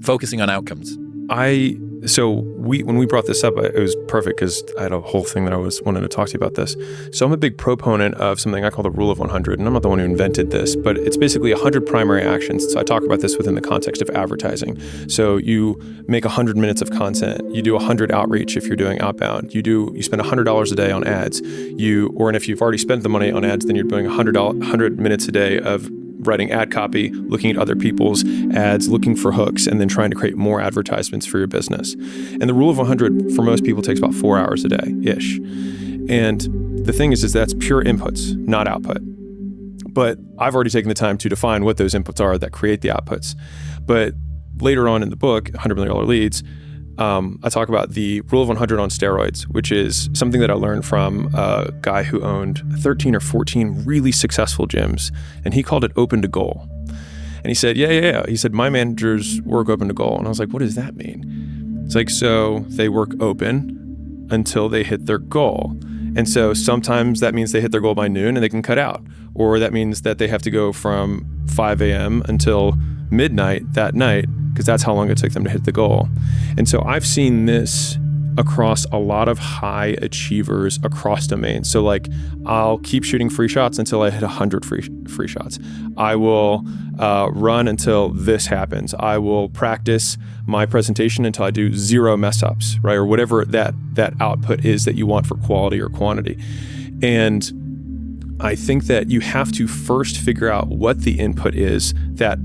focusing on outcomes. When we brought this up, it was perfect because I had a whole thing that I was wanting to talk to you about this. So I'm a big proponent of something I call the rule of 100, and I'm not the one who invented this, but it's basically 100 primary actions. So I talk about this within the context of advertising. So you make 100 minutes of content, you do 100 outreach if you're doing outbound, you spend $100 a day on ads, and if you've already spent the money on ads, then you're doing 100 minutes a day of writing ad copy, looking at other people's ads, looking for hooks, and then trying to create more advertisements for your business. And the rule of 100 for most people takes about 4 hours a day-ish. And the thing is that's pure inputs, not output. But I've already taken the time to define what those inputs are that create the outputs. But later on in the book, $100 Million Leads, I talk about the rule of 100 on steroids, which is something that I learned from a guy who owned 13 or 14 really successful gyms, and he called it open to goal. And he said, yeah. He said, my managers work open to goal. And I was like, what does that mean? It's like, so they work open until they hit their goal. And so sometimes that means they hit their goal by noon and they can cut out. Or that means that they have to go from 5 a.m. until midnight that night, because that's how long it took them to hit the goal. And so I've seen this across a lot of high achievers across domains. So like, I'll keep shooting free shots until I hit 100 free shots. I will run until this happens. I will practice my presentation until I do 0 mess ups, right? Or whatever that output is that you want for quality or quantity. And I think that you have to first figure out what the input is that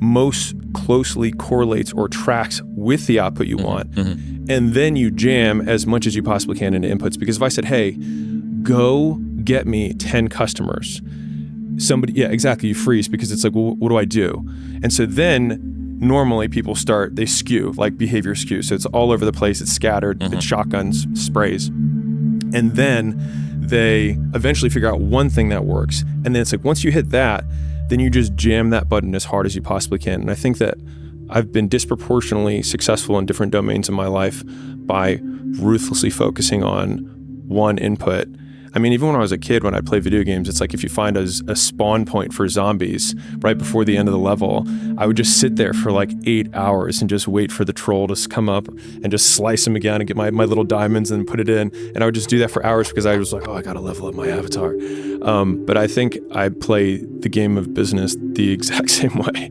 most closely correlates or tracks with the output you want. Mm-hmm. And then you jam as much as you possibly can into inputs. Because if I said, hey, go get me 10 customers, you freeze, because it's like, well, what do I do? And so then normally people they skew, like behavior skew. So it's all over the place, it's scattered, It's shotguns, sprays. And then they eventually figure out one thing that works. And then it's like, once you hit that, then you just jam that button as hard as you possibly can. And I think that I've been disproportionately successful in different domains in my life by ruthlessly focusing on one input. I mean, even when I was a kid, when I played video games, it's like if you find a spawn point for zombies right before the end of the level, I would just sit there for like 8 hours and just wait for the troll to come up and just slice him again and get my little diamonds and put it in. And I would just do that for hours because I was like, I got to level up my avatar. But I think I play the game of business the exact same way.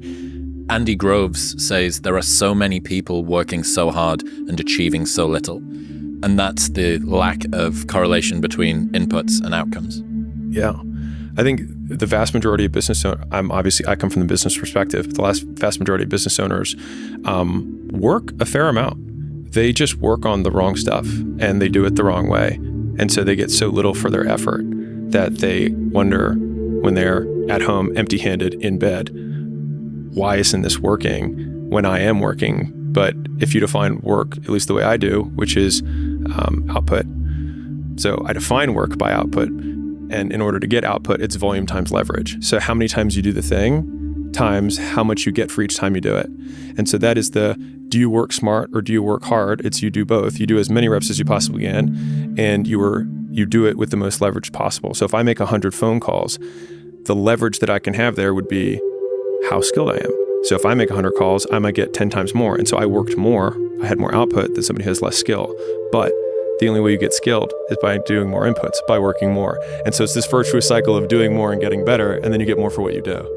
Andy Groves says there are so many people working so hard and achieving so little. And that's the lack of correlation between inputs and outcomes. Yeah. I think the vast majority of business owners, I come from the business perspective, the vast majority of business owners work a fair amount. They just work on the wrong stuff and they do it the wrong way. And so they get so little for their effort that they wonder when they're at home empty-handed in bed, why isn't this working when I am working? But if you define work, at least the way I do, which is output. So I define work by output. And in order to get output, it's volume times leverage. So how many times you do the thing times how much you get for each time you do it. And so that is do you work smart or do you work hard? It's you do both. You do as many reps as you possibly can, and you do it with the most leverage possible. So if I make 100 phone calls, the leverage that I can have there would be how skilled I am. So if I make 100 calls, I might get 10 times more. And so I worked more, I had more output than somebody who has less skill. But the only way you get skilled is by doing more inputs, by working more. And so it's this virtuous cycle of doing more and getting better, and then you get more for what you do.